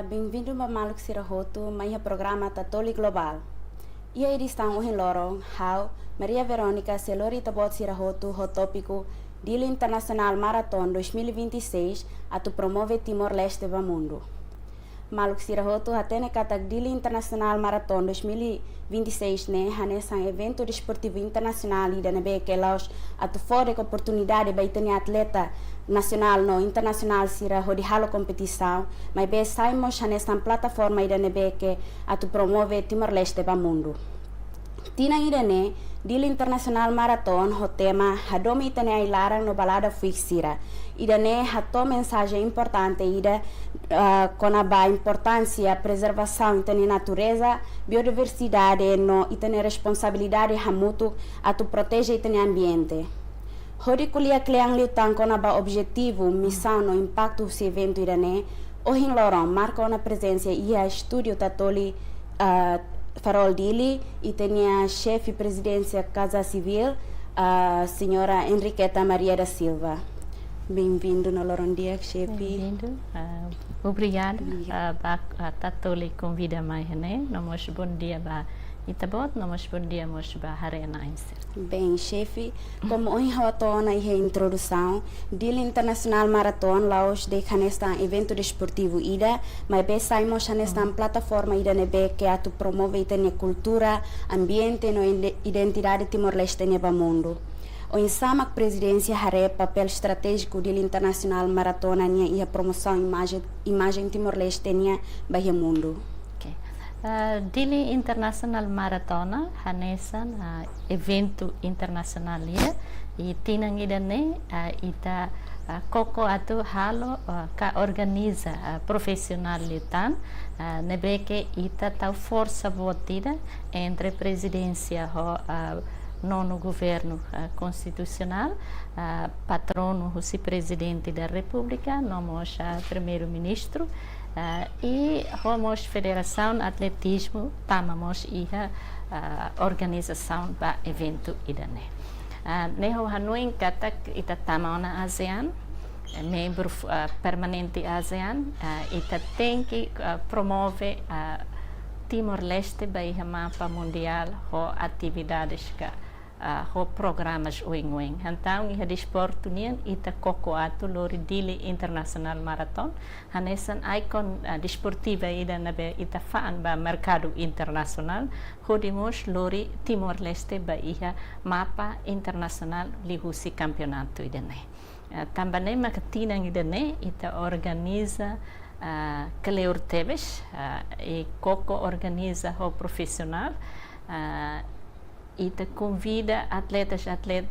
bem-vindo ao Maluk Sirahoto, mais o programa TATOLI Global. E a edição hoje lorong, how Maria Verônica Selori Tabot Sirahoto, o tópico Dili Internacional Marathon 2026, atu promove Timor-Leste va Mundu. Maluk Sirahoto até na categoria Dili Internacional Marathon 2026 né, nesse evento desportivo internacional e da nebe que elas atu fora com oportunidade para ter atleta nacional no internacional sira rodihalo competição, mas bem saímos nessa plataforma e da nebe que atu promove Timor-Leste va Mundu. Tina idane Dili Internacional Marathon o tema hadomi itane ailara no balada fuixira. Idane hato mensagem importante ida com a importância preservação itane natureza, biodiversidade no itane responsabilidade hamutu atu protege itane ambiente. Hori kulia kleang liutan com a objetivo, missão no impacto desse evento idane ohin loron marca uma presença e a estúdio TATOLI Farol Dili e tinha chefe presidência Casa Civil, a senhora Enriqueta Maria da Silva. Bem-vindo no Lorondia, chefe. Bem-vindo. Obrigado. A TATOLI convida mais, né? Nós bom dia para Itabot, nós bom dia para Harena. Bem, chefe, como hoje eu na introdução, Dili Internacional Marathon, Laos de nesta evento desportivo ida, mas bem saímos nesta plataforma ida nebe que atu promove a cultura, ambiente no identidade Timor-Leste neba mundo. O insama presidência hare papel estratégico Dili Internacional Marathon e a promoção imagem Timor-Leste bahia mundo. Dili International Marathon hanesan evento internacional e tinang idane ita koko atu halo ka organiza profissional litan nebeke ita tau força votida entre presidência nono governo constitucional, patrono o presidente da república, nomos primeiro-ministro e homos federação atletismo tamamos iha organização ba evento idane. Neho hanuin katak ita tamana ASEAN, membro permanente ASEAN, ita tem que promove Timor-Leste ba iha mapa mundial ho atividades ka ho programas uing-uing. Então, iha desporto nian ita koko atu lori Dili Internacional Marathon. Hanesan icon desportiva ida nabe ita faan ba mercado internacional. Hodimos lori Timor-Leste ba iha mapa internacional lihusi campeonato idane. Também makatinang idane ita organiza Kaleur Tebes e Coco organiza o profissional e te convida atletas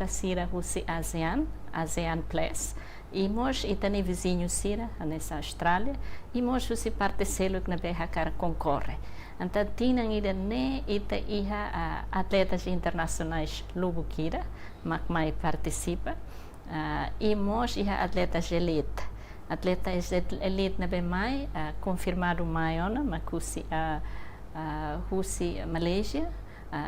sira husi ASEAN Plus e nós itani vizinho sira nessa Austrália e nós husi parte selo que na beha cara concorre. Então tinang ida ne ita iha atletas internacionais lubu kira mai participa e nós iha atletas elite. Atleta elite na bem mais confirmado maiona makusi Rússia Malásia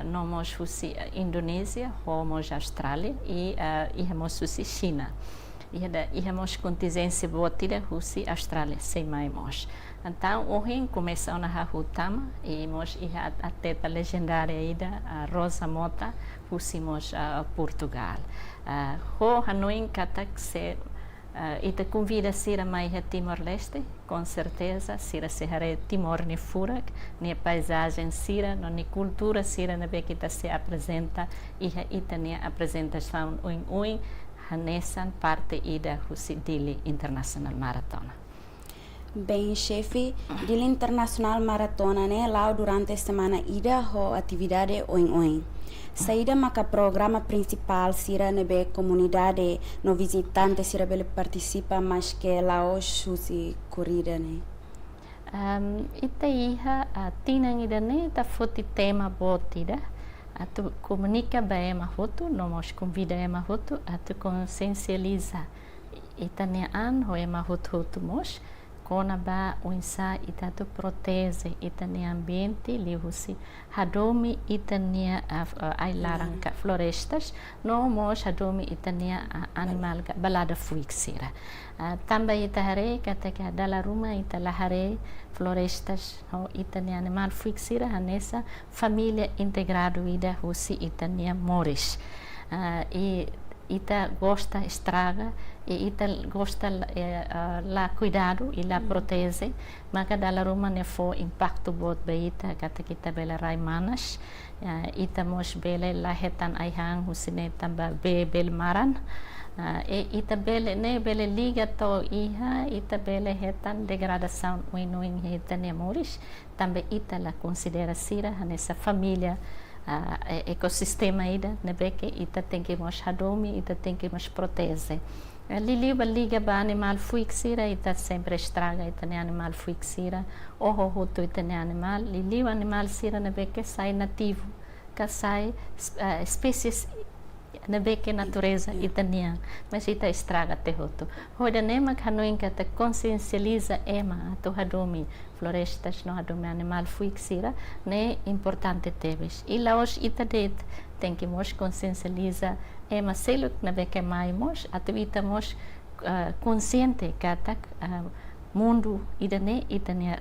nomos Rússia Indonésia homos Austrália e íamos Rússia China íamos contingência botida Rússia Austrália sem mais mos então hoje começou na Hutama e mos ia atleta legendária ida Rosa Mota Rússia mos Portugal ho Hanoi katak se ita convida sira mais a Timor-Leste, com certeza, sira se hare Timor ne furak, ne paisagem sira, no ne cultura sira na be que se apresenta e ita ne apresentação uing hanesan parte ida husi Dili International Marathon. Bem, chefe, Dili Internacional Marathon né lá durante a semana ida ho atividade uing. Saída maca programa principal sira nebe comunidade no visitante sira bele participa mas que lá hoje se corrida né. Ita iha tinang ida ne ta foti tema botida atu comunica bem ma foto nomos convida ema foto atu consciencializa ita ne an ho ema foto mos kona ba uinsa ita tu protese ita ni ambiente li husi hadomi ita ni ai larang ka florestas no mos hadomi ita ni animal ka balada fuiksira tamba ita hare kata ka dala ruma ita la hare florestas ho ita ni animal fuiksira hanesa família integrado ida husi ita ni moris e ita gosta estraga e ita gosta la cuidado e la protege maka dala ruma ne fo impacto bot beita kata kita bela raimanas ita mos bele la hetan aihang husine tamba bel maran e ita bele ne bele liga to iha ita bele hetan degradação uinuing hetan ne moris tambe ita la considera sira nessa família ecosistema ida nebeke ita tem que mos hadomi ita tem que mos protege lili liga ba animal fuiksira ita sempre estraga ita ne animal fuiksira oho hoto ita ne animal lili animal sira nebeke sai nativo ka sai espécies nebeke natureza ita niang mas ita estraga te hoto hoda nema kanoin ka te consciencializa ema to hadomi florestas no hadomi animal fuiksira ne importante teves e laos ita det tem que mos consciencializa ema seluk nebeke mai mos atu ita mos consciente katak mundu ida ne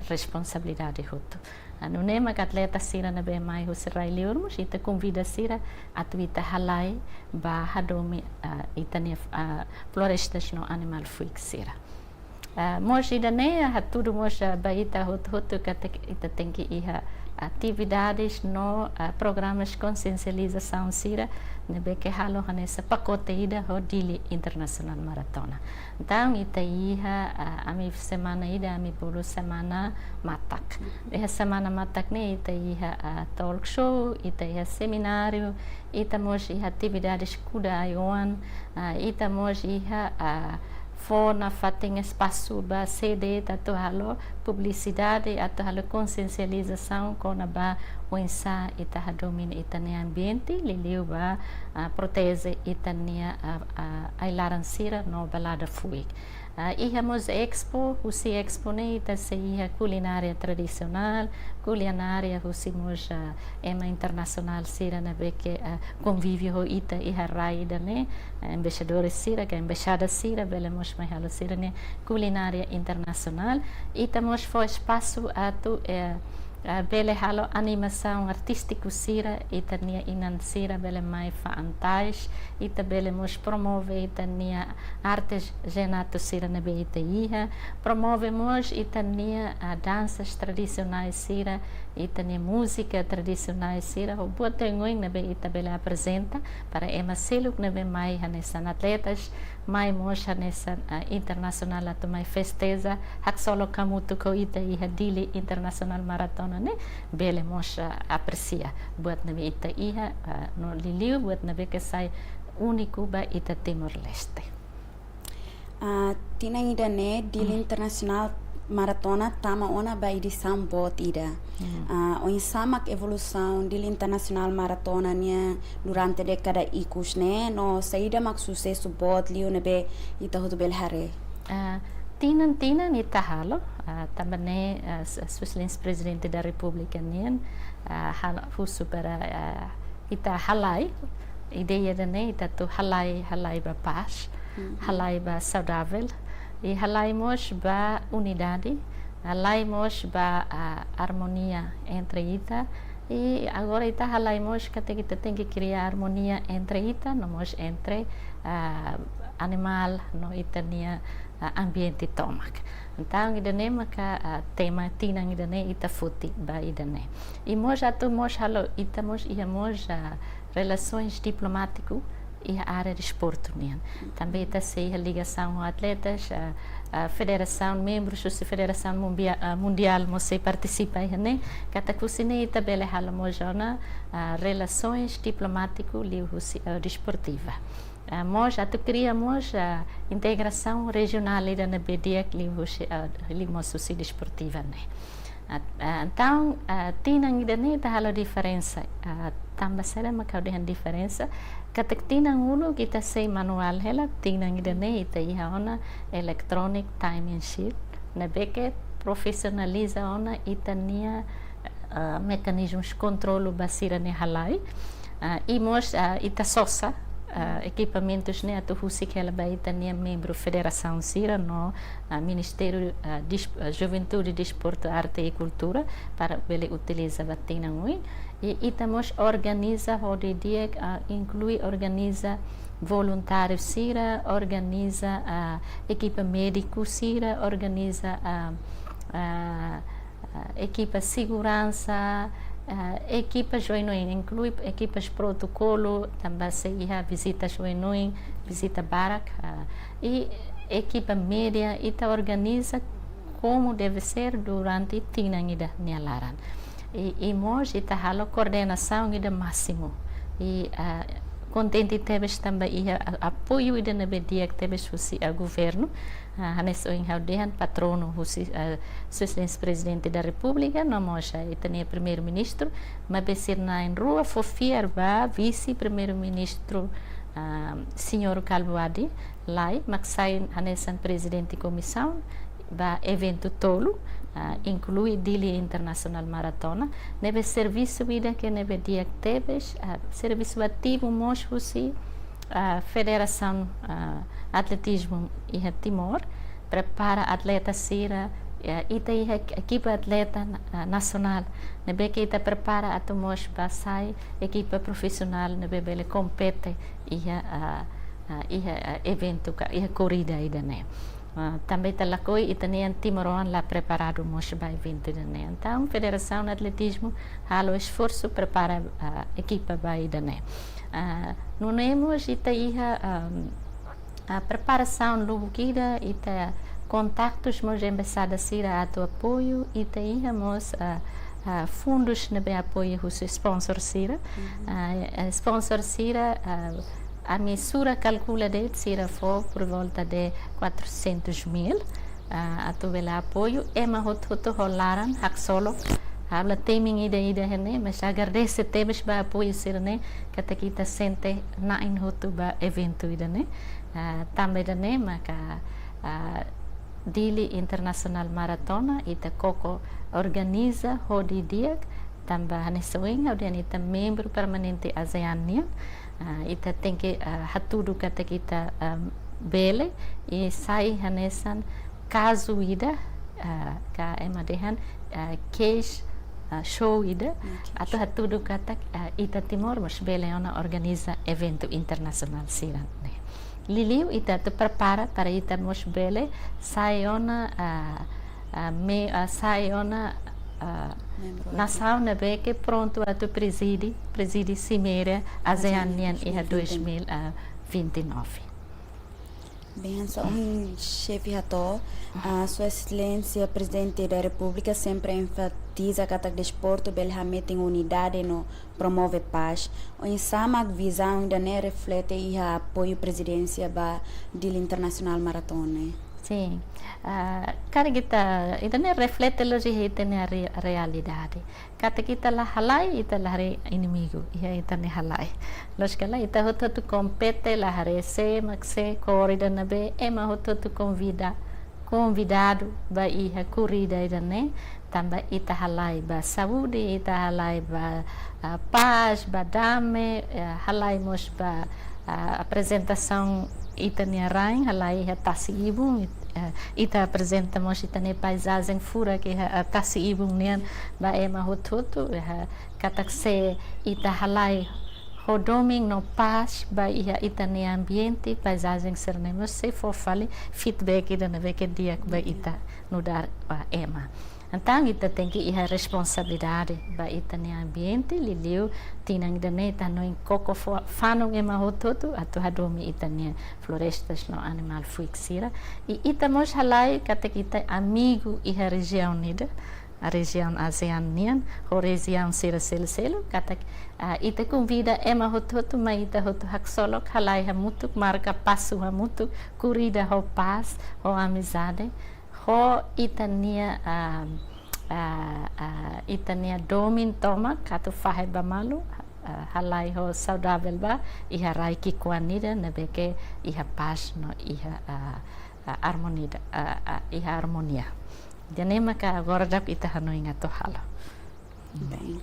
responsabilidade hoto anu nema ka atleta sira na be mai husrai liurmus ita convida sira atu ita halai ba hadomi ita ne florestas no animal fuiksira mos ida ne hatudu mos ba ita hotu ka ita tem que iha atividades no programas consciencialização sira nebe que halo nessa pacote ida ho Dili International Maratona então ita iha ami semana ida ami bulu semana matak semana matak ne ita iha talk show ita iha seminário ita mos iha atividades kuda ayuan ita mos iha fona fating espaço ba CD tato halo publicidade ato halo consciencialização kona ba uinsa ita hadomina ita ne ambiente liliu ba protege ita ne ailaran sira no balada fuik iha mos expo husi expo ne ita se iha culinária tradicional culinária husi mos ema internacional sira na beke convívio ho ita iha raida ne embaixadores sira que embaixada sira bele mos mai halo sira ne culinária internacional ita mos fo espaço ato bele halo animação artístico sira ita nia inan sira bele mai fa antais ita bele mos promove ita nia artes genato sira na be ita iha promove mos ita nia danças tradicionais sira ita nia música tradicionais sira o botengoin na be ita bele apresenta para ema seluk na be mai hanessa atletas mai mos hanessa internacional ato mai festeza hak solo kamutu ko ita iha Dili International Maratona ne bele mos aprecia buat na ita iha no liliu buat na be que sai único ba ita Timor-Leste tina ida ne Dili International Maratona tama ona ba edição bot ida o insamak evolução Dili International Maratona nia durante década ikus ne no saída mak sucesso bot liu ne be ita hoto bel hare tinan ita halo também Switzerland's presidente da República nian husu para ita halai ideia da ne ita tu halai ba paz halai ba saudável e halai mos ba unidade halai mos ba harmonia entre ita e agora ita halai mos que kita tem que criar harmonia entre ita no mos entre animal no ita nia ambiente tomak então ida ne maka tema tinang ida ne ita futi ba ida ne e mos atu mos halo ita mos ia mos relações diplomático e a área de esporte também está a ligação a atletas a federação membros da federação mundial você participa né kata kusine ita bele hala mojona relações diplomático li desportiva nós atu criamos a integração regional ida na bedia li mosusi desportiva né então tinang ida ne ta hala diferença tambah sera maka dengan diferença katak tinang uno kita sei manual hela tinang ida ne ita iha ona electronic time and sheet na que profissionaliza ona itania mecanismos de controle basira ne halai e mos ita sosa equipamentos né atu husi que ela vai itania membro federação sira no Ministério Juventude, Desporto, Arte e Cultura para ele utiliza batina ngui e itamos organiza hoje dia inclui organiza voluntários sira organiza equipa médico sira organiza equipa segurança equipa joinoin inclui equipas protocolo também se ia visita joinoin visita barak e equipa média ita organiza como deve ser durante tinangida nialaran e mos ita halo coordenação ida máximo e contente tebes também apoio ida na bedia que tebes o governo hanes o inhaudehan patrono o presidente da república não moja itania primeiro-ministro mas besir na em rua fofiar ba vice primeiro-ministro senhor Calvoadi lai maksai hanesan presidente comissão ba evento tolo inclui Dili Internacional Maratona neve serviço vida que neve dia tebes serviço ativo mos husi Federação Atletismo e Timor prepara atleta sira ita equipa atleta nacional nebe que ita prepara atomos basai equipa profissional nebe bele compete evento corrida ida né também talakoi itanian Timoroan lá preparado mos ba evento ida né então Federação de Atletismo halo esforço prepara equipa ba ida né no nemos ita a preparação luguida ita contactos mos embaixada sira ato apoio ita mos fundos nebe apoio os sponsor sira sponsor sira a mensura calcula de sira for por volta de 400.000 ato vela apoio ema hoto rolaran hak solo habla teming ida hene mas agradece tebes ba apoio sira ne kata kita sente na in hoto ba evento ida ne também da ne maka Dili Internacional Maratona ita koko organiza hodi dia também hanesoing audian ita membro permanente ASEAN nia ita tem que hatudu kata kita bele e sai hanesan caso ida ka emadehan case show ida atau hatudu kata ita Timor mas bele ona organiza evento internacional siran ne Liliu ita te prepara para ita mos bele sai ona sai ona nação na que pronto a tu preside Cimeira ASEAN e 2029. Bem, só chefe Rato, Sua Excelência Presidente da República sempre enfatiza que o desporto belamente em unidade no promove paz. O insama visão ainda não reflete e apoio presidência da Dili Internacional Maratona. Sim, cara kita itu ne reflete logika na realidade. Kata kita lah halai ita lah inimigo, ia ita ne halai. Loskala ita hoto tu compete lah rese makse corrida na be ema hoto tu convidado ba ia corrida ida ne também ita halai ba saúde ita halai ba paz ba dame halai mos ba apresentação ita ne rain halai ha tasi ibung ita apresentamos ita ne paisagem fura que a tasi ibung ne ba ema hototo katak se ita halai Rodoming no paz ba ita ne ambiente paisagem sernemos se for fale feedback ida na veke dia ba ita no dar ema então ita tem que ir responsabilidade ba ita ne ambiente liliu tinang da ne ta no coco fano ema hototo atu hadomi ita ne florestas no animal fuixira e ita mos halai kata kita amigo e região nida a região ASEAN ou região Selo kata ita convida ema hototo ma ita hoto haksolo halai hamutuk marca passo hamutuk corrida ho paz ho amizade ho itania domin toma katu fahe bamalu halai ho saudável ba iha rai ki kuanida nabeke iha paz no iha harmonia Dene maka agora já ita hanoi ngato halo. Bem.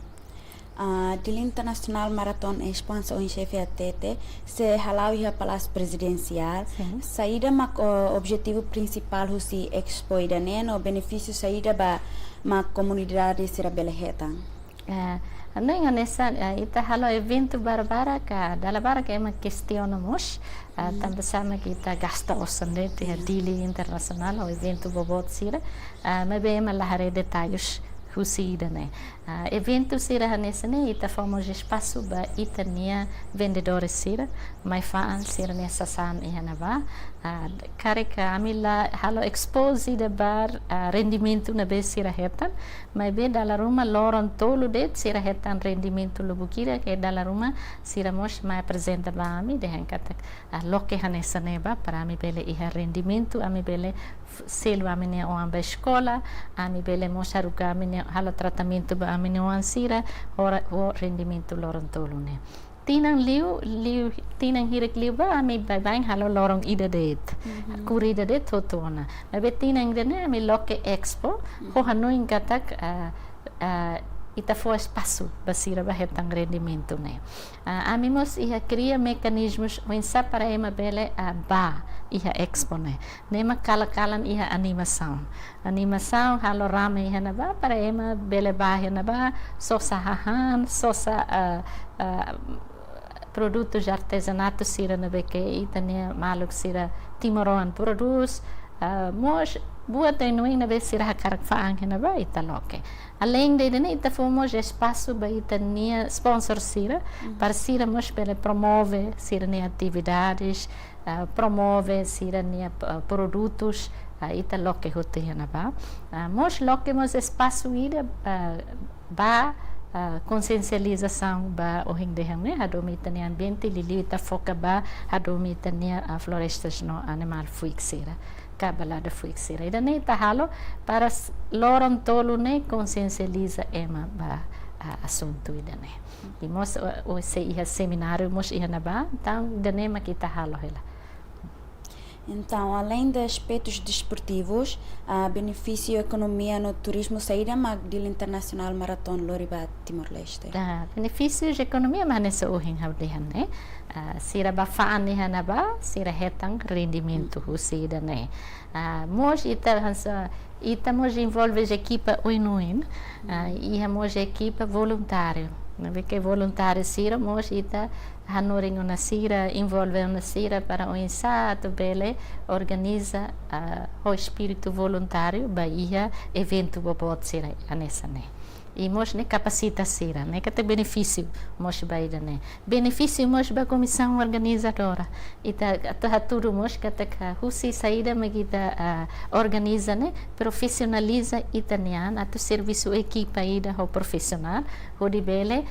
Dili Internacional Marathon é sponsor em chefe ATT, se halau ia palácio presidencial. Sim. Saída mak objetivo principal husi expo ida o benefício saída ba ma comunidade sira beleheta. Hanoi nga nessa ita halo evento barbara ka dalabara ka ema questionamos tanto sama kita gasta osande te Dili Internacional o evento bobot sira mas bem ema lahare detalhes husida né evento sira hanesane ita fomos espaço ba ita nia vendedores sira mai faan sira nessa san ihanaba kareka amila halo expose da bar rendimento na be sira hetan mai be dala ruma loron tolo det sira hetan rendimento lubukira que dala ruma sira mos mai apresenta ba ami de hankata loke hanesane ba para mi bele iha rendimento ami bele selo amine o amba escola ami bele mosaruka amine halo tratamento ba amine o ansira o rendimento loron tolo ne tinang tinang hirek liu ba ami bang halo lorong ida det kurida det totona mabe tinang dene ami loke expo ho hanoi katak ita fo espaço basira ba hetang rendimento ne ami mos iha cria mecanismos wensa para ema bele ba iha expo ne nema kalakalan iha animação halo rame iha na ba para ema bele ba iha na ba sosa hahan sosa produtos de artesanato sira na beke itania maluk sira Timoran produz mos buat inoin na be sira hakarak faang na ba italoke além de ne ita fomos espaço ba itania sponsor sira para sira mos pele promove sira ne atividades promove sira ne produtos italoke hote na ba mos loke mos espaço ida ba consciencialização ba o hingdehang ne hadomita ne ambiente lilita foca ba hadomita ne florestas no animal fuixira kabalada fuixira ida ne tahalo para loron tolo ne consciencializa ema ba assunto ida ne e mos o se ia seminário mos ia na ba então ida ne makita halo hela. Então, além de aspectos desportivos, benefício economia no turismo saída Dili Internacional Marathon Loriba Timor-Leste. Benefícios de economia mas nessa ohin haudehan né. Sira ba faan ni hanaba, sira hetang rendimento husida né. Mos ita mos envolve equipa uinuin, iha mos equipa voluntário. Porque voluntário sira mos ita hanoring una sira envolve una sira para o insato bele organiza o espírito voluntário ba iha evento bobot sira anessa né e mos ne capacita sira né que tem benefício mos baida né benefício mos ba comissão organizadora ita tudo mos que ta husi saída magita organiza né profissionaliza itanian atu serviço equipa ida ho profissional ho di bele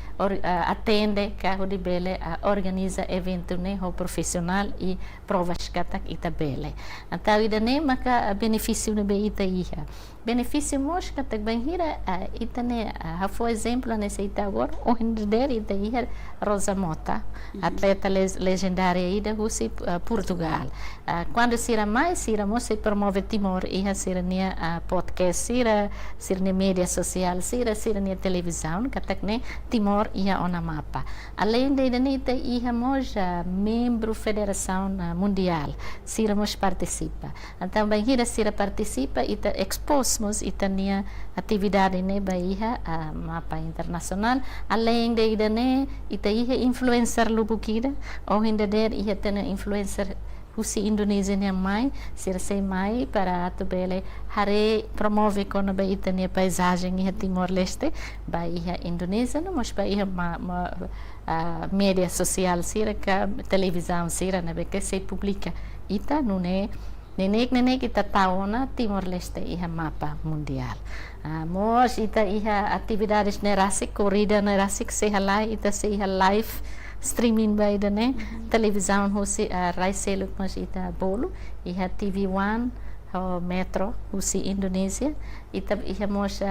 atende ka ho di bele organiza evento né ho profissional e provas katak ita bele então ida né maka benefício ne be ita iha benefício mos katak banhira ita né for exemplo nesse ita agora o hinder ita iha Rosa Mota atleta legendária ida husi Portugal quando sira mais sira mos se promove Timor iha sira nia podcast sira nia mídia social sira nia televisão katak né Timor iha ona mapa além de ita iha mos membro federação mundial sira mos participa então banhira sira participa ita expôs ita nia atividade né ba iha mapa internacional além de ida né ita iha influencer lubukida ou ainda der iha tena influencer husi Indonesia ne mai sira sei mai para atu bele hare promove kono ba ita nia paisagem iha Timor-Leste ba iha Indonesia no mas ba iha mídia social sira ka televisão sira na be que se publica ita no ne nenek kita tahu na Timor-Leste iha mapa mundial. Mos ita iha atividades nerasik corrida nerasik se halai ita se iha live streaming by the ne televisão husi raiseluk mos ita bolu iha TV1 ho metro husi Indonesia ita iha mos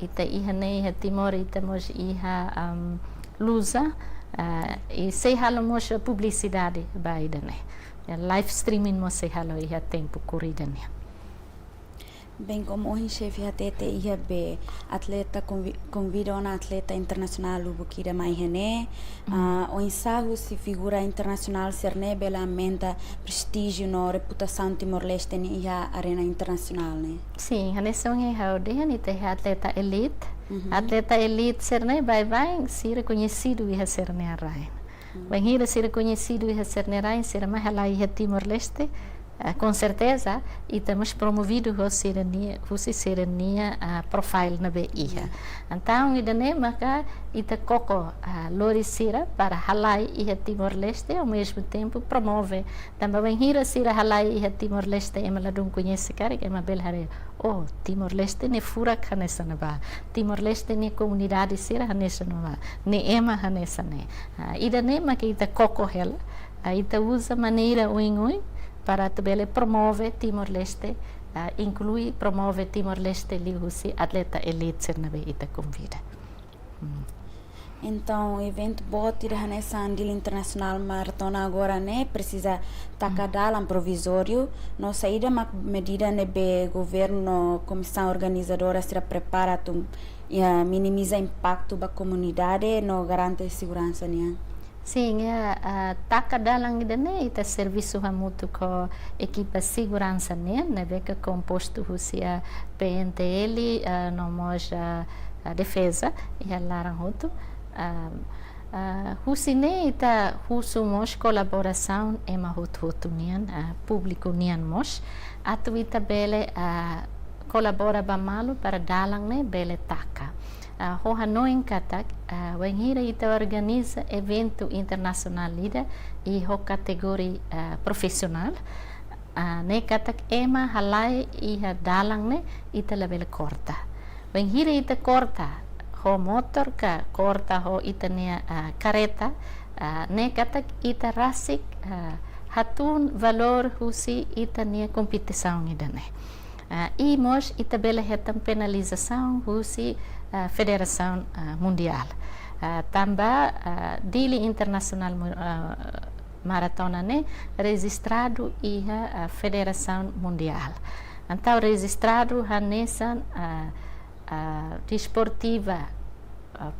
ita iha ne iha Timor ita mos iha lusa e se halo mos publicidade by the ne live streaming mo se halo iha tempo corrida ne Bem como o chefe hatete ia be atleta convida uma atleta internacional o bukira mai hene o ensaio se figura internacional ser ne bela aumenta prestígio no reputação Timor-Leste ni a arena internacional né. Sim, a nação é haude te atleta elite. Atleta elite ser ne vai ser reconhecido e ser ne arrain. Bem ir ser reconhecido e ser ne arrain ser mais lá e Timor-Leste. Com certeza, e temos promovido a serenia profile na BIA. Então, ainda nem maka ita coco lorisira para halai e Timor-Leste ao mesmo tempo promove. Também hira sira halai e Timor-Leste é maladum conhece cara que é uma belhare. Oh, Timor-Leste ne fura canessa na ba. Timor-Leste ne comunidade sira hanessa na ba. Ne ema hanessa ne. Ainda nem maka ita coco hela. Ita usa maneira oingoi para também promove Timor-Leste, inclui promove Timor-Leste ali atleta elite ser na beita convida. Então, o evento bote da nessa Dili Internacional Maratona agora né precisa tacar um provisório, no saída uma medida nebe governo, comissão organizadora se prepara tu minimiza impacto da comunidade, no garante segurança né. Sim, taka dalang idane ita serviço hamutu ko equipa segurança né, beca composto husia PNTL, nomos defesa e alaran hutu. Husine ita husumos colaboração ema hutu nian público nian mos atu ita bele colabora bamalu para dalang ne bele taka. Hohanoin katak, wenhira ita organiza evento internacional lida e ho categoria profissional. Ne katak ema halai e dalang ne ita label corta. Wenhira ita corta, ho motor ka corta ho ita ne careta, ne katak ita rasik hatun valor husi ita ne competição ida ne. E mos ita bela hetam penalização husi Federação Mundial. Também Dili Internacional Maratona né registrado e a Federação Mundial. Então registrado a nessa desportiva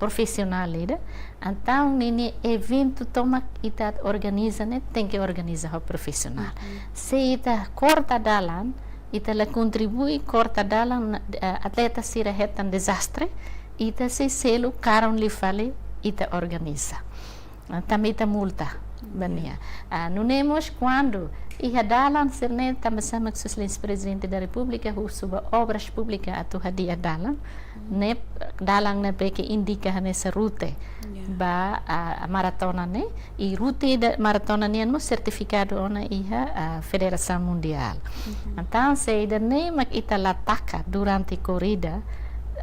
profissional lida. Então nini evento toma ita organiza né tem que organizar o profissional. Se ita corta dalan ita la contribui corta dalang atleta sira hetan desastre ita se selo karon li fale ita organiza também ita multa bania nunemos quando ia dalang sirne também sama com o presidente da república o suba obras públicas atu hadia dalang ne dalang ne peke indica nessa route ba a maratona ne e route da maratona ne no certificado ona a Federação Mundial. Então se ida ne mak ita lataka durante corrida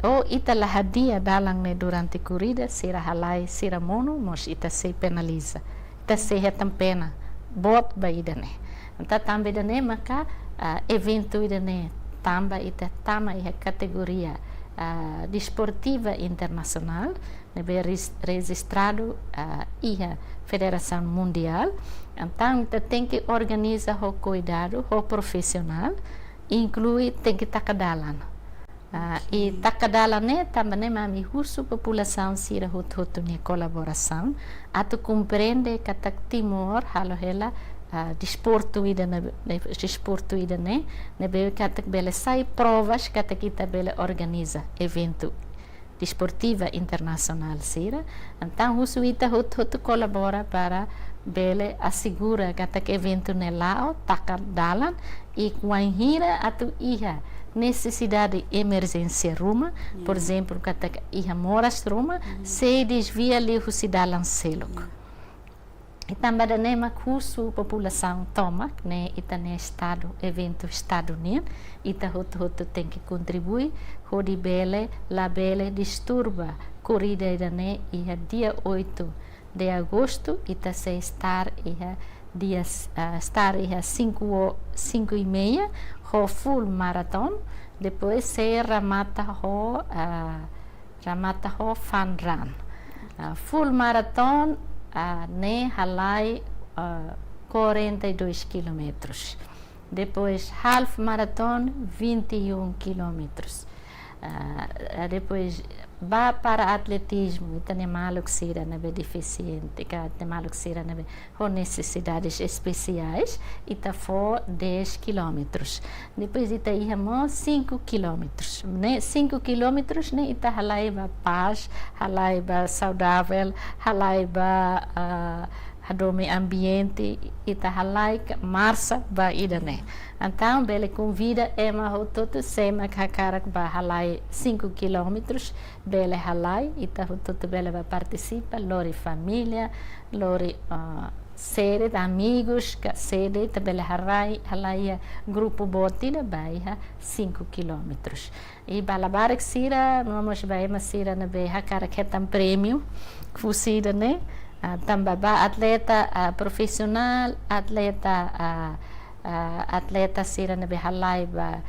ou ita la hadia dalang ne durante corrida sira halai sira mono mos ita se penaliza ita se hetam pena bot ba ida ne. Então também ida ne maka evento ida ne tamba ita tama a categoria desportiva internacional registrado e a Federação Mundial. Então tem que organizar o cuidado o profissional inclui tem que takadalan e takadalan né também mami husu população sira hutu ne colaboração atu compreende que Timor halo hela desporto ida né bebe katak bele sai provas katak kita bele organiza evento desportiva internacional sira então o suíta hutu colabora para bele assegura katak evento ne lao takadalan e quanhira atu iha necessidade emergência ruma por exemplo katak iha moras ruma se desvia li husidalan seluk. E também da nema curso população toma, né, ita ne estado evento estado né, ita hoto tem que contribuir, hodi bele la bele disturba corrida ida né, e dia 8 de agosto ita se estar dia estar 5:30 ho full marathon, depois se ramata ho fun run, full marathon ne halai 42 quilômetros. Depois half marathon 21 quilômetros. Depois vá para atletismo, tem malo que seja na deficiente, que tem malo que seja com necessidades especiais, e tá for 10 quilômetros. Depois ita íamos 5 quilômetros, né? 5 quilômetros, né? Ita halaiba paz, halaiba saudável, halaiba adome ambiente, ita halaik marsa ba ida né. Então, bele convida ema hototo sema kakarak ba halai 5 quilômetros, bele halai, ita hototo bele ba participa, lori família, lori sede de amigos, sede bele halai grupo botida ba 5 quilômetros. E balabarak sira, vamos ba ema sira na be hakarak hetam prêmio, fusida né. Também atleta profissional, atleta sira na Behalaiba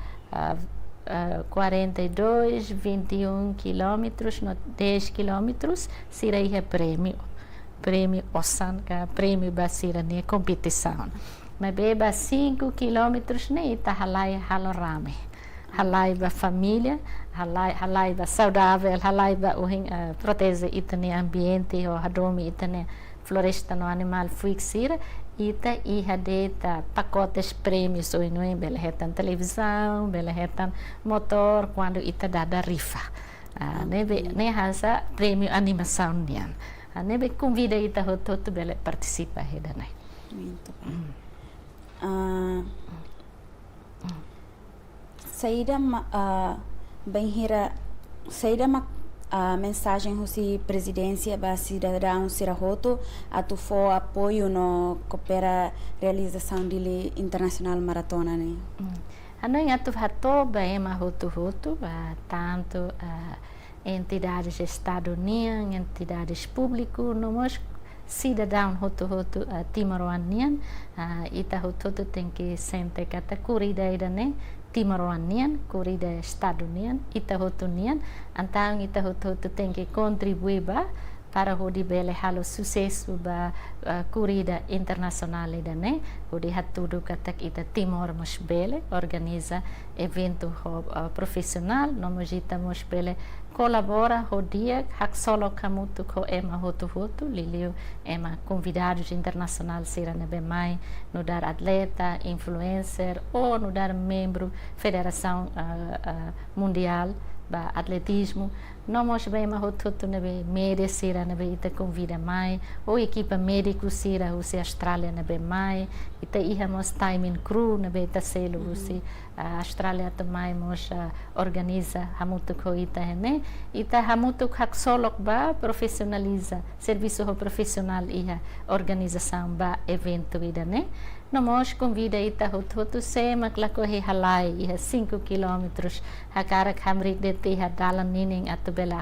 42, 21 quilômetros, 10 quilômetros, sira é prêmio Ossan, prêmio basira na competição. Mas beba 5 quilômetros, nem ita halai halorame. Halaiba família, halaiba saudável, halaiba protege itane ambiente, ou hadome itane floresta no animal fuixira, ita iha deta pacotes prêmios, ou não é, belehetan televisão, belehetan motor, quando ita dada rifa. Ne hasa prêmio animação nian. Nebe convida ita hototo bele participa hedane. Muito bem. Saída bem-hira, saída mensagem husi presidência ba cidadão sirahoto atu fo apoio no coopera realização Dili internacional maratona né. Ano atu hato ba ema hotu tanto entidades estadunian, entidades público, nomos cidadão hotu Timor-Leste, ita hotu tem que sente kata corrida ida né. Timor-Leste, corrida estadunian, ita hotunian, então ita hotu tem que contribuir para o bele halo sucesso ba corrida internacional ida né, o de hatudo katak ita Timor mos bele organiza evento profissional, nomos ita mos bele colabora o dia hak solo kamutu ko ema hotu liliu ema convidados internacional sira na bemai no dar atleta, influencer ou no dar membro federação mundial ba atletismo, nós bem ma hotu na be média sira na be ita convida mai ou equipa médico sira usi Austrália na be mai ita ihamos timing crew na be ita selo usi Austrália também mos organiza hamutu ko ita né ita hamutu hak solok ba profissionaliza serviço profissional iha organização ba evento ida né. Nós convida ita hotu sema klako he halai iha 5 quilômetros hakarak hamrik de tiha dalan nining atu bele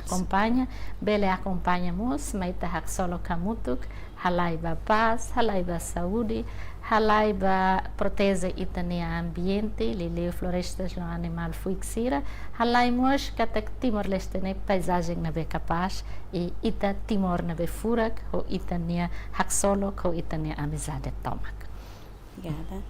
acompanhamos mas ita hak solo kamutuk halai ba paz, halai ba saúde, halai ba protege ita ne ambiente, lileu florestas no animal fuixira, halai mos katak Timor-Leste ne paisagem na be capaz e ita Timor na be furak ho ita ne hak solo ho ita ne amizade tomak. Obrigada.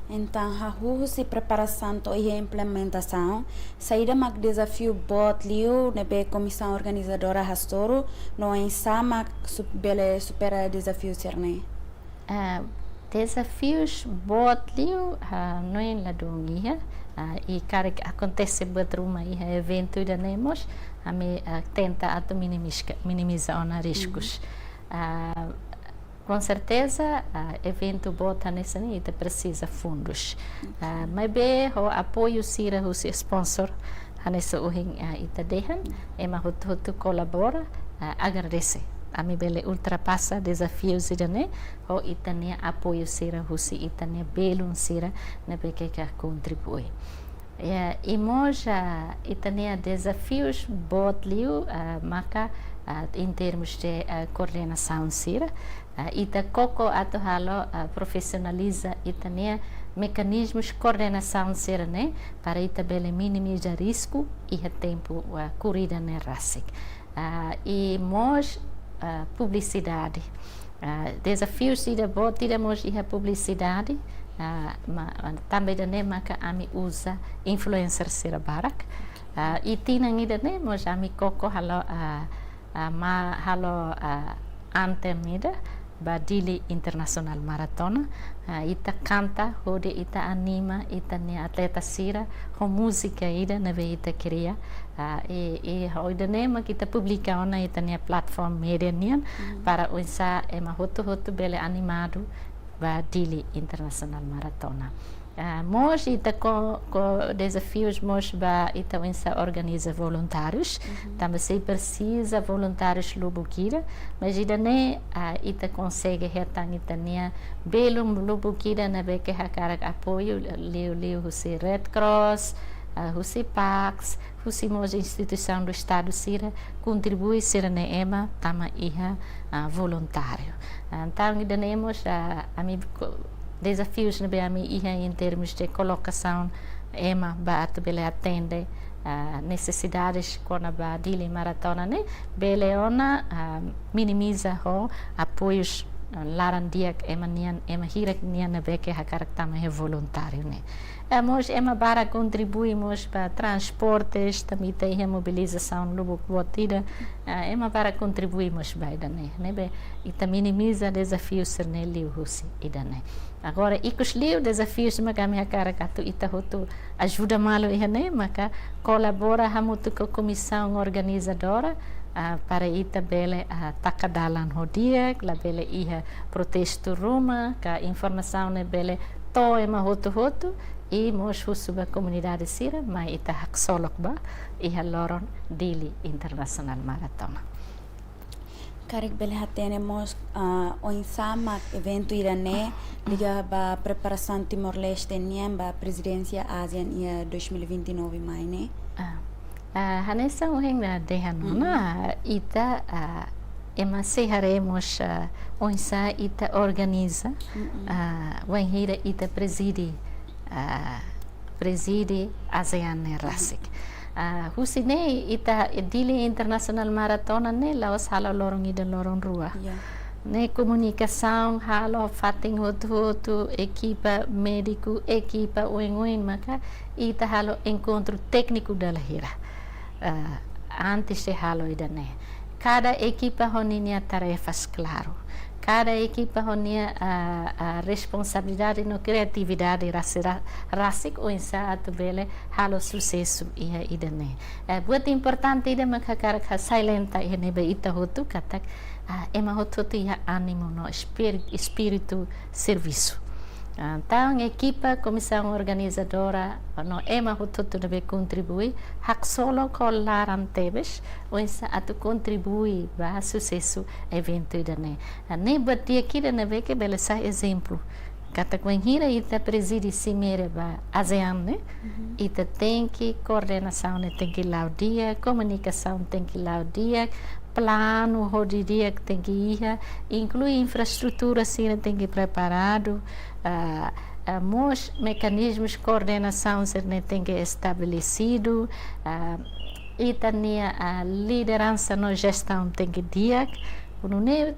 Então, a se preparação e a implementação, saída mag desafio bot liu nebe comissão organizadora Rastoro, no ensama bele supera desafio cerne. Desafios bot liu no em ladungia e cara acontece betruma e evento da nemos a me tenta atu minimizar os riscos. Com certeza, evento bota nessa nita precisa fundos. Mas bem, o apoio sira o sponsor nessa uhin ita dehan, ema hotu colabora, agradece. A mi bele ultrapassa desafios ida né, o ita ne apoio sira o si ita ne belun sira ne beke que contribui. E moja ita ne desafios bot liu marca em termos de coordenação sira. Ita koko ato halo profissionaliza ita ne mecanismos de coordenação sira né para ita bele minimizar risco e tempo corrida ne rasik. E mos publicidade. Desafios ida bot tiramos e publicidade também dane maka ami usa influencer sira barak e tinang ida ne mos ami koko halo antem ida ba Dili International Maratona ita canta hode ita anima ita ne atleta sira com música ida na ve ita queria e hoida ne ma kita publica ona ita ne platform media nian para unsa ema hotu bele animado ba Dili International Maratona. Mos ita com desafios mos ba ita unsa organiza voluntários, também se precisa voluntários lubukira, mas ida ne ita consegue retang ita ne belo lubukira na be que hakarak apoio leu se Red Cross, husi Pax, husi mos instituição do Estado sira contribui sira ne ema tama iha voluntário. Então ida ne mos desafios na BAMI em termos de colocação ema bate bele atende necessidades quando a Dili Maratona né bele ona minimiza o apoios larandiak ema hirak nian na beke hakarak é voluntário né mos ema para contribuímos para transportes também tem a mobilização lobo botida ema para contribuímos bem né be ita minimiza desafios ser ne liu husi ida né agora ikos liu desafios magami hakarak ita hotu ajuda malo né maka colabora hamutu com a comissão organizadora para ita bele takadalan hodia la bele iha protesto ruma ka informação ne bele to ema hotu e mos husuba comunidade sira mas ita haksolok ba iha loron Dili International Maratona. Karik bele tenemos sama evento irane liga ba preparação Timor-Leste niem ba presidência ASEAN ia 2029 mai ne. Hanessa uheng na dehanona ita ema seharemos onsa ita organiza wenhira ita preside ASEAN Rasik. Husine ita Dili International Maratona ne laos hala lorong ida lorong rua. Ne comunicação halo fating hotu equipa médico equipa ueng maka ita halo encontro técnico da hira. Antes de halo ida ne. Cada equipa honinha tarefas claro. Cada equipa honia responsabilidade no criatividade rasik ou insato bele halo sucesso ia ida ne. Buat importante ida makakarak silenta ia nebe ita hotu katak ema hotu ia animo no espírito serviço. Então, a equipa, comissão organizadora, no ema hotu deve contribuir, hak solo colaram tebes, ou atu contribui para sucesso evento ida ne. Ne bati aqui da neve que bele sa exemplo. Kata hira ita preside cimere ba ASEAN ne, ita tem que coordenação ne tem que lá o dia, comunicação tem que lá o dia, plano dia que tem que ir, inclui infraestrutura sim tem que preparado, mos mecanismos de coordenação tem que estabelecido, e também a liderança na gestão tem que dia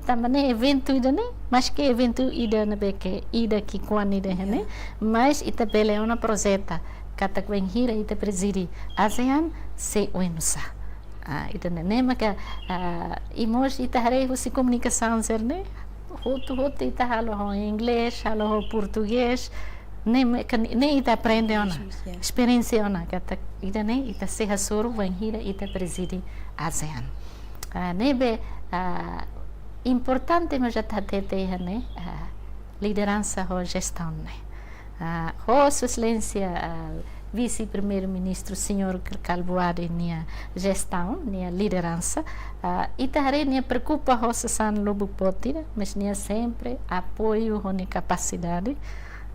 também evento ida né mas que evento ida na beque ida que quando ida né mas ita bele uma projeto kata kwen hira ita presidi ASEAN se uensa ita né maka imos ita hare husi comunicação ser né hotu ita halo em inglês halo português nem ita aprende ona experiência ona kata ida né ita se hasoro wen hira ita presidi ASEAN nebe importante mas já tete né liderança ou gestão né Sua Excelência Vice-Primeiro-Ministro Senhor Calvoade nia gestão nia liderança itahare nia preocupa hosa san lobo potira mas nia sempre apoio honi capacidade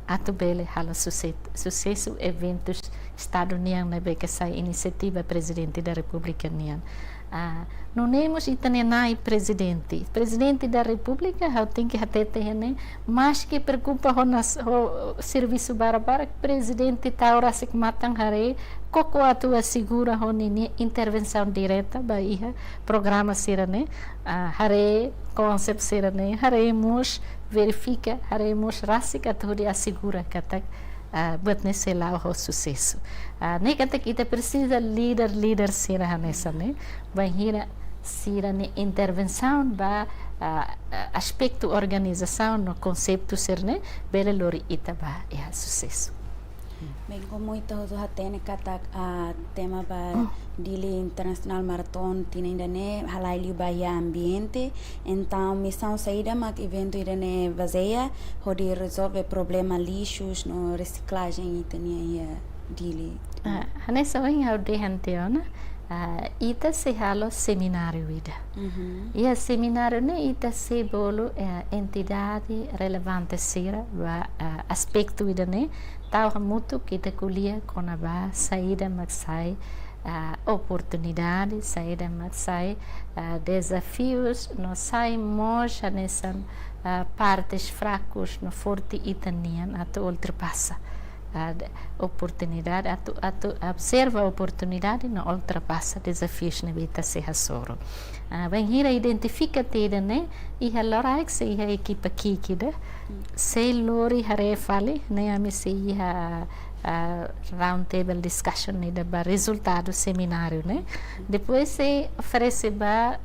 atu bele hala sucesso eventos Estado nian na beca sai iniciativa Presidente da República nian não temos itanenai presidente da república how tem que hatete hene mas que preocupa o serviço bara presidente taura se matang hare koko atu assegura honini intervenção direta baia programa sirane hare concept sirane haremos verifica haremos rasika tu assegura katak buat nesse lá o sucesso nem que kita precisa líder sira nessa né vai hira sira ne intervenção ba aspecto organização no conceito ser né bele lori ita ba é sucesso. Bem, como muito o hatene kata tema ba Dili International Marathon tina ainda ne halai liu bahia ambiente então missão saída mak evento ainda ne baseia hodi resolve problema lixos no reciclagem itania Dili. Hanessa vem ao de hanteona ita se halo seminário ida. E a seminário ne ita se bolo entidade relevante sira aspecto ida ne tau hamutu kita kuliah kona ba saída maksai oportunidade saída maksai desafios no sai moja nessa partes fracos no forte itanian atu ultrapassa oportunidade atu observa a oportunidade no ultrapassa desafios na vida se hasoro bem hira identifica tida né e halora que se a equipa kikida se lori hare fale né a me se round table discussion né da resultado seminário né depois se oferece ba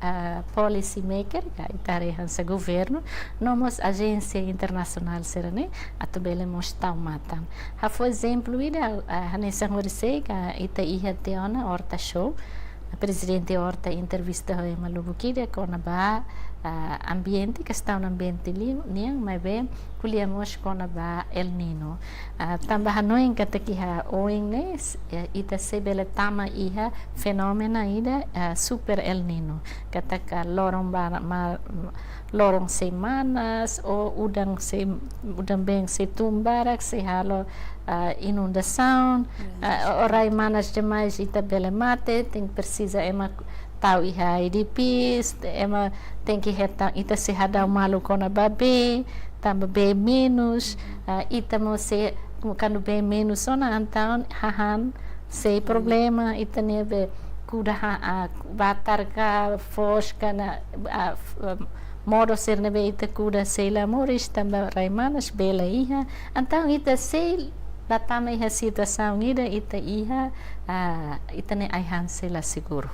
policy maker que itare hansa governo nomos agência internacional será né atu bele mostau matan ha for exemplo ida hanesa horise ka ita iha teona horta show a presidente horta entrevista hoy malubukida kona ba ambiente que está um ambiente niang mas bem kuliamos kona ba El Nino tambah hanoin kata kiha oing ne ita sebele tama iha fenomena ida super El Nino kata ka lorong semanas ou udang bem se tumbarak se halo inundação orai manas demais ita bele mate tem precisa ema tau iha IDPs ema tem que reta ita se hada malu kona babe tamba be menos ita mo se quando be menos ona então hahan se problema ita nebe kuda batar ka fosca na modo ser nebe ita kuda se la moris tamba raimanas bela iha então ita se datama iha situação ita iha ita ne aihan se la seguro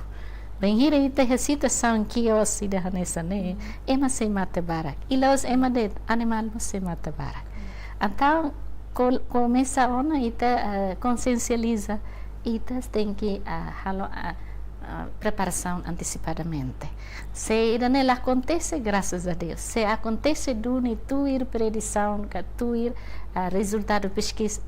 bem hira ita a situação que eu se da nessa né ema se mata barak e los ema de animal não se mata barak então começa ona ita consciencializa ita tem que preparação antecipadamente se ida nela acontece graças a Deus se acontece duni tu ir predição que tu ir resultado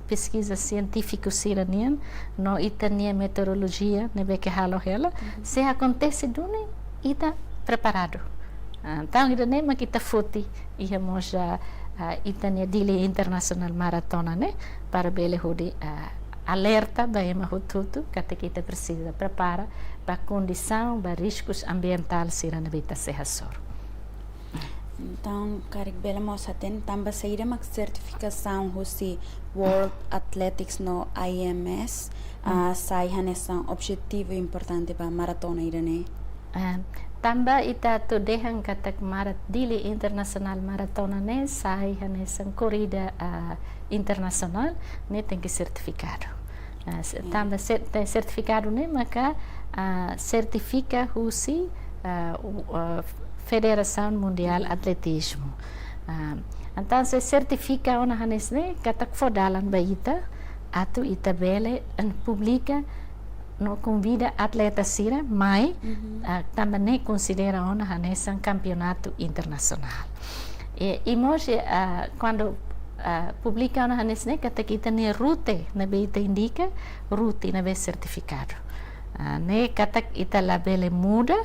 pesquisa científico siranian no itania meteorologia nebe que halo ela se acontece duni ita preparado então ida nema kita foti ia moja itania Dili International Maratona né para bele hodi alerta baema hututu kata kita precisa prepara para condição para riscos ambientais sira na vida serrasor. Então, karik bela moça tem também saída uma certificação hosi World Athletics no IMS sai nessa objetivo importante para maratona ida né. Também ita tu dehan katak Dili International Maratona né sai nessa corrida internacional né tem que certificado. Também certificado né maka certifica hosi Federação Mundial Atletismo. Então se certifica ona hanes ne katak fodalan baita atu ita bele publica no convida atleta sira mai também ne considera ona hanes campeonato internacional. E moje quando publica ona hanes ne katak ita ne rute na beita indica rute na be certificado. Ne katak ita labele muda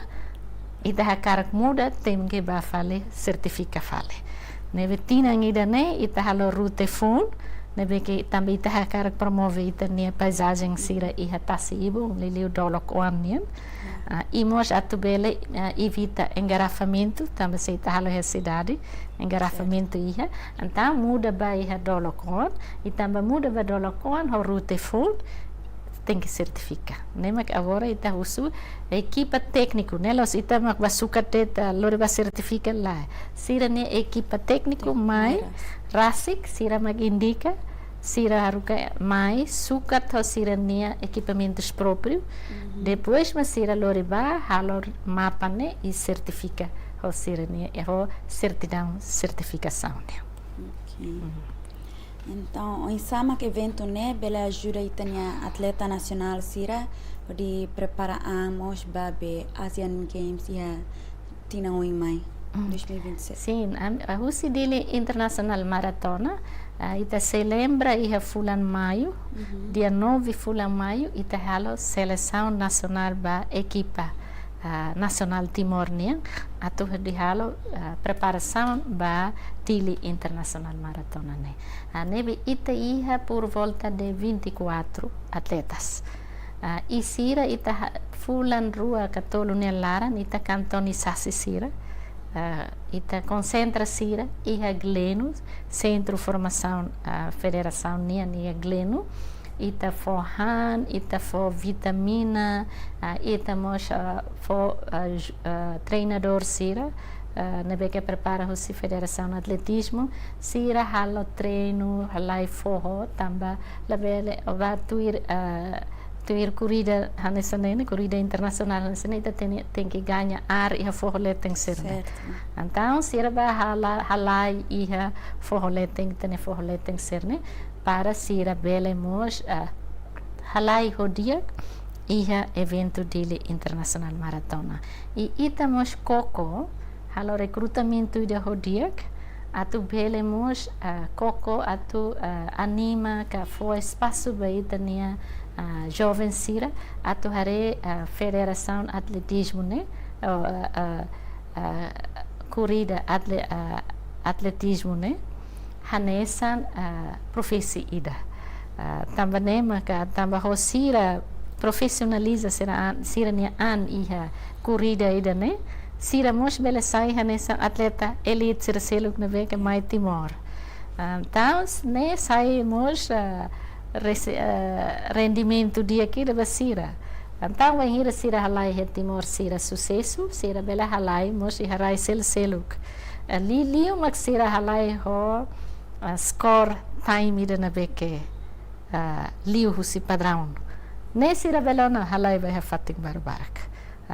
ita hakarak muda tem que ba fale certifica fale ne vetina ida ne ita halo rute fun nebe que também está cara promove ita nia paisagem sira e hatasi ibu liliu dolok oanian imos atubele evita engarrafamento também se está a cidade engarrafamento iha então muda ba iha dolok e também muda ba dolok o route full tem que certificar. Nema que agora ita usu equipa técnico, né? Los ita mak basuka teta lore ba certifica lá. Sira ne equipa técnico mai rasik sira mag indica sira haruka mai suka to sira ne equipamentos próprios. Depois mas sira lore ba halor mapa ne e certifica o sira ne ho certificação né. Okay. Então, o Insama que evento né, bela ajuda itania atleta nacional sira de preparamos babe Asian Games e tina oi mai 2027. Sim, a Dili Internacional Maratona ita se lembra e fulan maio, dia 9 fulan maio ita halo seleção nacional ba equipa nacional Timor-Leste atu de halo preparação ba Dili Internacional Maratona né. Nebe ita iha por volta de 24 atletas. E sira ita fulan rua katolu ne laran ita cantonisasi sira. Ita concentra sira iha glenu centro formação federação nia glenu ita for han ita for vitamina ita mos for treinador sira nebe que prepara o federação atletismo sira halo treino halai forro tamba labele va tuir corrida hanesanene corrida internacional hanesanene ita tem que ganhar ar e forroleteng sirne então sira ba halai iha forroleteng tene forroleteng sirne para sira bele mos halai hodia iha evento Dili Internacional Maratona e ita mos koko halo recrutamento de hodiak atu bele mos koko atu anima ka fo espaço ba ita nia jovem sira atu hare federação atletismo né corrida atletismo né hanesan profesi ida tamba nema ka tamba hosira profissionaliza sira nia an iha corrida ida né sira mos bele sai hanesan atleta elite sira seluk na veke mai Timor então né sai mos rendimento dia aqui da sira então vai ir sira halai he Timor sira sucesso sira bela halai mos harai seluk ali liu mak sira halai ho score time ida na beke liu husi padrão ne sira bela na halai vai hafatik barbarak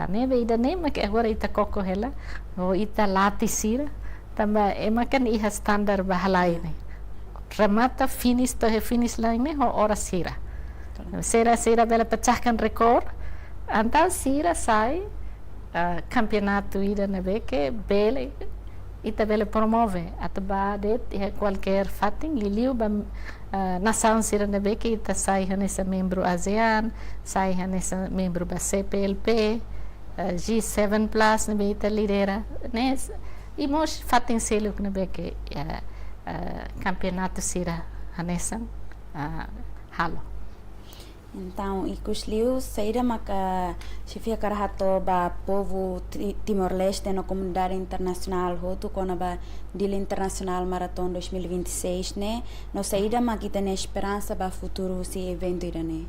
ne be ida ne mak agora ita koko hela o ita lati sira tamba emakan iha standar ba halai ne remata finish to finish line ho ora sira sira bela pecahkan rekor então sira sai campeonato ida na beke bele ita bele promove atba det qualquer fating liliu ba nação sira na beke ita sai nessa membro ASEAN sai nessa membro ba CPLP G7 plus na ita lidera nes e mos fating selo na beke campeonato sira nessa halo então e cusliu saída maka chefia karahato ba povo Timor-Leste na comunidade internacional hotu kona ba Dili Internacional Marathon 2026 né no saída makita na esperança ba futuro se evento ida né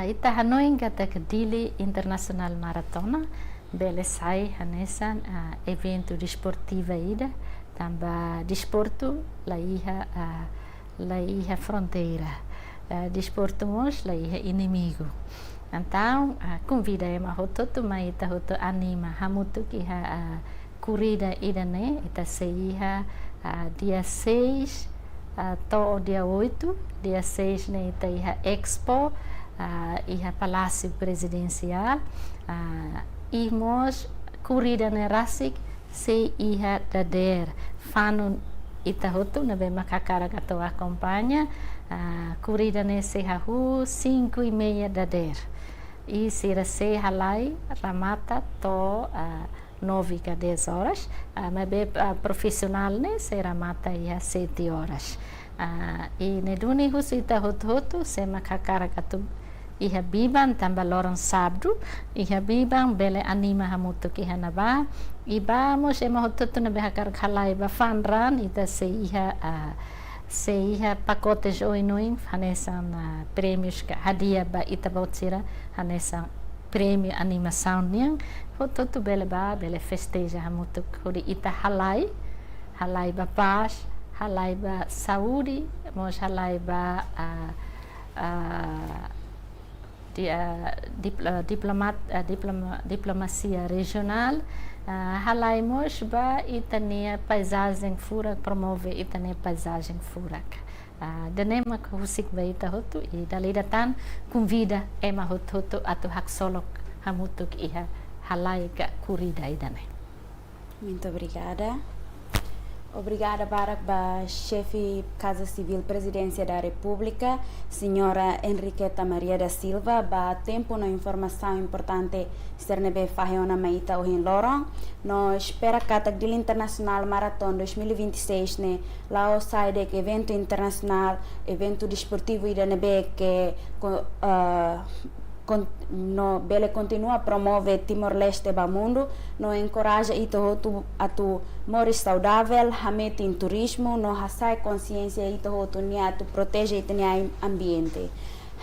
ita hanoin kata ke Dili Internacional Maratona bele sai nessa evento desportivo ida tamba desporto la iha fronteira desporto mos la iha inimigo então convida ema hototo mai ita hoto anima hamutu ki corrida ida né ita se iha dia 6 to dia 8 dia 6 né ita iha expo iha palácio presidencial e mos corrida né rasik se iha dader fano ita hotu na be makakara kato acompanha corrida nesse hahu 5:30 dader e sira se halai ramata to 9 a 10 horas, mas bem profissional né, será mata ia 7 horas. E ne duni husita hotu se makakara katu iha biban tambah lorong sabdu iha biban bele anima hamutu ki hanaba iba mo se mahotu na behakar khalai ba fanran ita se iha pacotes oinuin hanesan prêmios ka hadiah ba ita botsira hanesan prêmio animação niang hotu bele festeja hamutu kuri ita halai ba paz halai ba saúde mos halai ba diplomacia regional, halai mos ba itania paisagem furak promove itania paisagem furak. Danema que husik ba ita hotu e dali datan convida ema hotu atu hak solok hamutuk iha halai ka kurida idane. Muito obrigada. Obrigada para a chefe Casa Civil Presidência da República, senhora Enriqueta Maria da Silva, ba tempo na informação importante cernebe fahiona maita o lorong. No espera kata Dili Internacional Marathon 2026 ne lao sai de evento internacional, evento desportivo ida nebe que no bele continua a promover Timor-Leste ba Mundu, no encoraja ito hotu atu moris saudável, hamete em turismo, no hasai consciência ito hotu nia atu protege ito nia ambiente.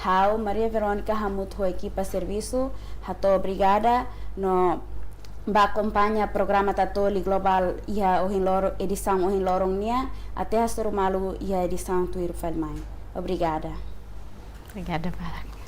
Hau Maria Verônica hamut ho equipa serviço, hato obrigada, no ba acompanha programa TATOLI Global ia o edição o lorong nia, até a malu ia edição tuir falmai. Obrigada. Obrigada, Barak.